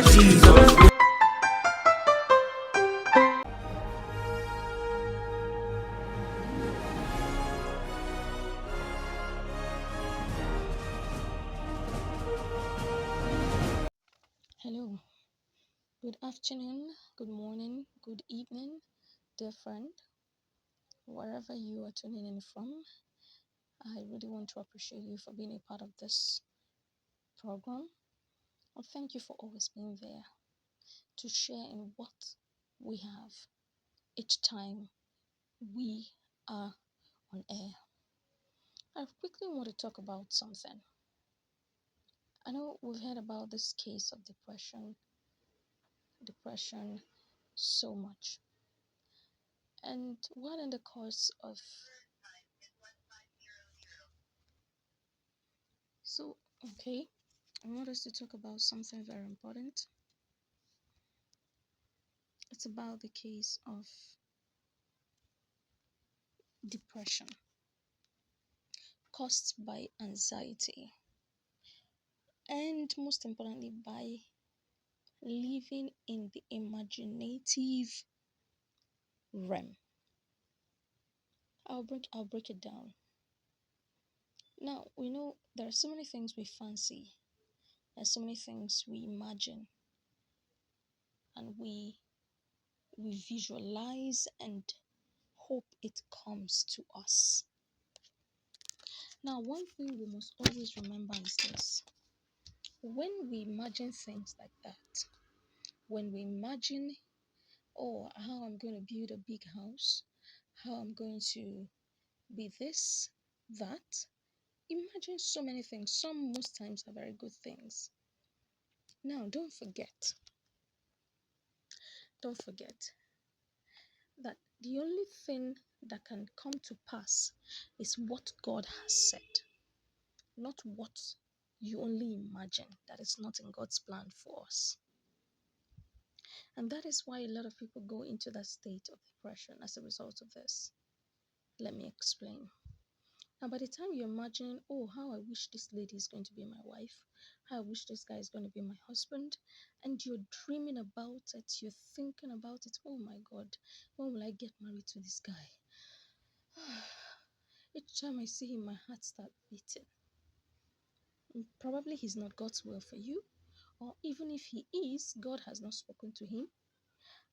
Jesus. Hello, good afternoon, good morning, good evening, dear friend, wherever you are tuning in from. I really want to appreciate you for being a part of this program. And thank you for always being there to share in what we have each time we are on air. I quickly want to talk about something. I know we've heard about this case of depression so much. And while in the course of So, okay, I want us to talk about something very important. It's about the case of depression caused by anxiety, and most importantly, by living in the imaginative realm. I'll break it down. Now, we know there are so many things we fancy, there's so many things we imagine, and we visualize and hope it comes to us. Now, one thing we must always remember is this: when we imagine things like that, when we imagine, oh, how I'm going to build a big house, how I'm going to be this, that, imagine so many things. Some, most times, are very good things. Now, don't forget that the only thing that can come to pass is what God has said, not what you only imagine. That is not in God's plan for us. And that is why a lot of people go into that state of depression as a result of this. Let me explain. Now, by the time you imagine, oh, how I wish this lady is going to be my wife, how I wish this guy is going to be my husband, and you're dreaming about it, you're thinking about it, oh my God, when will I get married to this guy? Each time I see him, my heart starts beating. And probably he's not God's will for you, or even if he is, God has not spoken to him,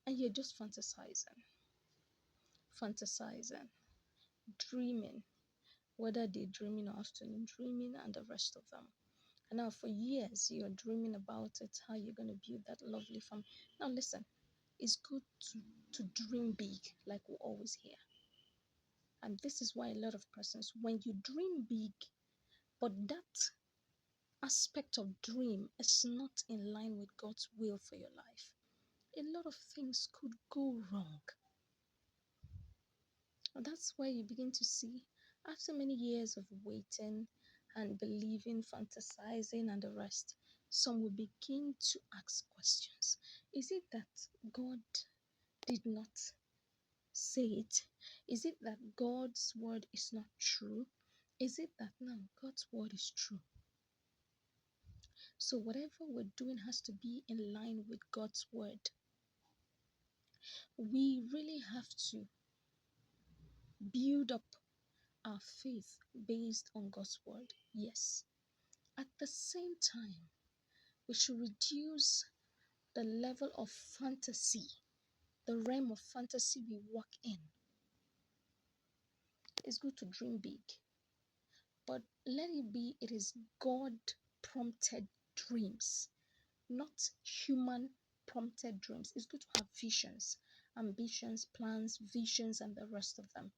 and you're just fantasizing, dreaming, whether daydreaming or afternoon dreaming and the rest of them. And now for years, you're dreaming about it, how you're going to build that lovely family. Now listen, it's good to dream big, like we always hear. And this is why a lot of persons, when you dream big, but that aspect of dream is not in line with God's will for your life, a lot of things could go wrong. And that's why you begin to see, after many years of waiting and believing, fantasizing, and the rest, some will begin to ask questions. Is it that God did not say it? Is it that God's word is not true? Is it that now God's word is true? So whatever we're doing has to be in line with God's word. We really have to build up our faith based on God's word. Yes. At the same time, we should reduce the level of fantasy, the realm of fantasy we walk in. It's good to dream big, but let it be, it is God prompted dreams, not human prompted dreams. It's good to have visions, ambitions, plans, visions, and the rest of them.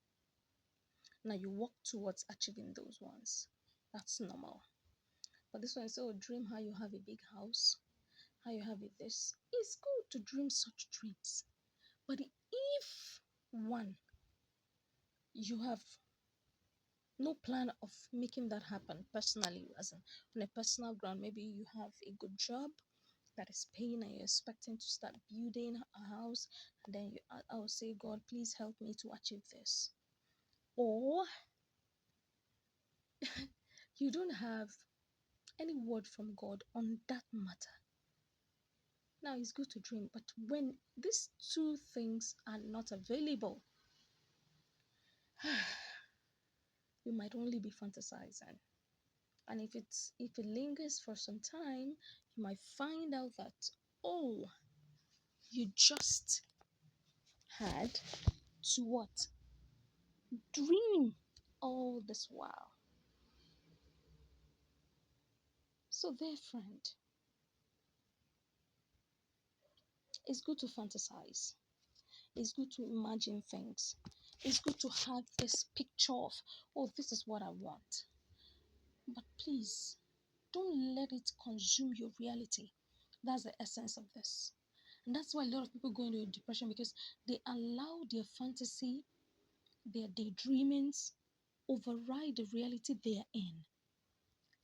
Now you walk towards achieving those ones. That's normal. But this one is, oh, dream how you have a big house, how you have it this. It's good to dream such dreams. But if one, you have no plan of making that happen personally, as in, on a personal ground, maybe you have a good job that is paying and you're expecting to start building a house, and then I will say, God, please help me to achieve this. Or you don't have any word from God on that matter. Now it's good to dream, but when these two things are not available, you might only be fantasizing. And if it lingers for some time, you might find out that, oh, you just had to what? Dream all this while. So there, friend, it's good to fantasize. It's good to imagine things. It's good to have this picture of, oh, this is what I want. But please, don't let it consume your reality. That's the essence of this. And that's why a lot of people go into depression, because they allow their fantasy, their daydreamings override the reality they are in.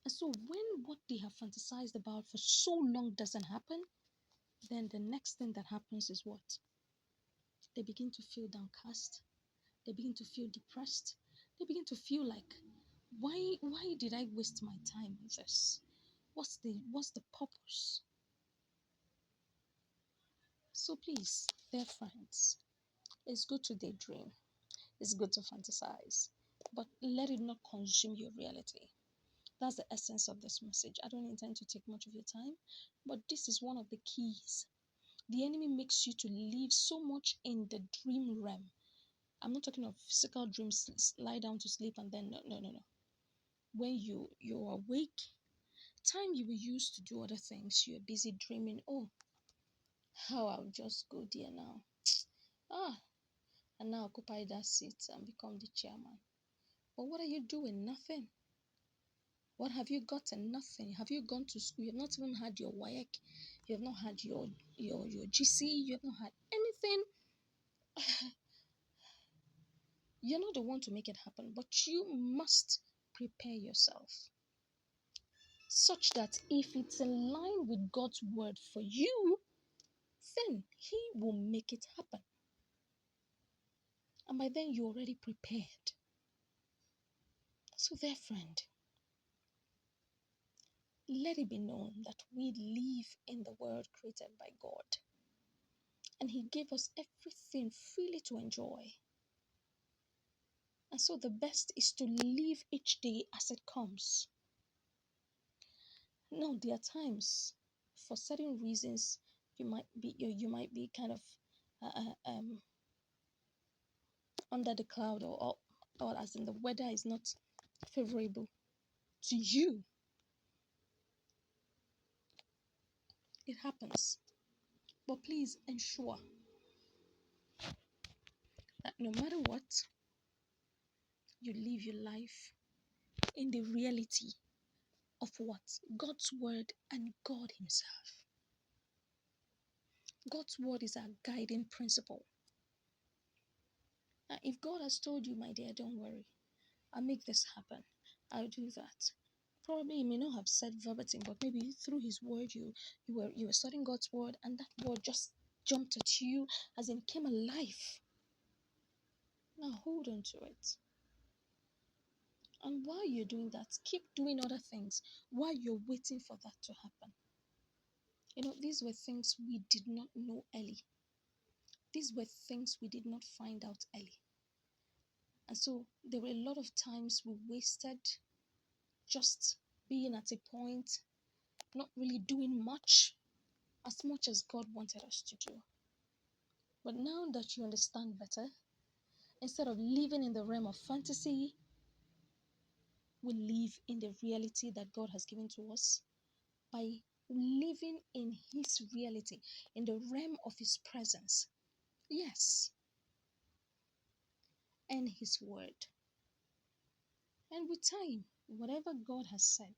And so when what they have fantasized about for so long doesn't happen, then the next thing that happens is what? They begin to feel downcast. They begin to feel depressed. They begin to feel like, why did I waste my time with this? What's the purpose? So please, dear friends, it's good to daydream. It's good to fantasize. But let it not consume your reality. That's the essence of this message. I don't intend to take much of your time, but this is one of the keys. The enemy makes you to live so much in the dream realm. I'm not talking of physical dreams, lie down to sleep and then no. When you're awake, time you will use to do other things, you're busy dreaming, oh, how I'll just go there now. Ah, and now occupy that seat and become the chairman. But what are you doing? Nothing. What have you gotten? Nothing. Have you gone to school? You've not even had your WAEC. You have not had your GC. You have not had anything. You're not the one to make it happen, but you must prepare yourself such that if it's in line with God's word for you, then He will make it happen. And by then, you're already prepared. So, dear friend, let it be known that we live in the world created by God. And He gave us everything freely to enjoy. And so the best is to live each day as it comes. Now, there are times, for certain reasons, you might be kind of under the cloud, or as in the weather is not favorable to you. It happens. But please ensure that no matter what, you live your life in the reality of what? God's word and God Himself. God's word is our guiding principle. Now, if God has told you, my dear, don't worry, I'll make this happen, I'll do that. Probably He may not have said verbatim, but maybe through His word, you were studying God's word, and that word just jumped at you, as in came alive. Now hold on to it. And while you're doing that, keep doing other things while you're waiting for that to happen. These were things we did not know early. These were things we did not find out early. And so there were a lot of times we wasted just being at a point, not really doing much as God wanted us to do. But now that you understand better, instead of living in the realm of fantasy, we live in the reality that God has given to us by living in His reality, in the realm of His presence. Yes. And His word. And with time, whatever God has said,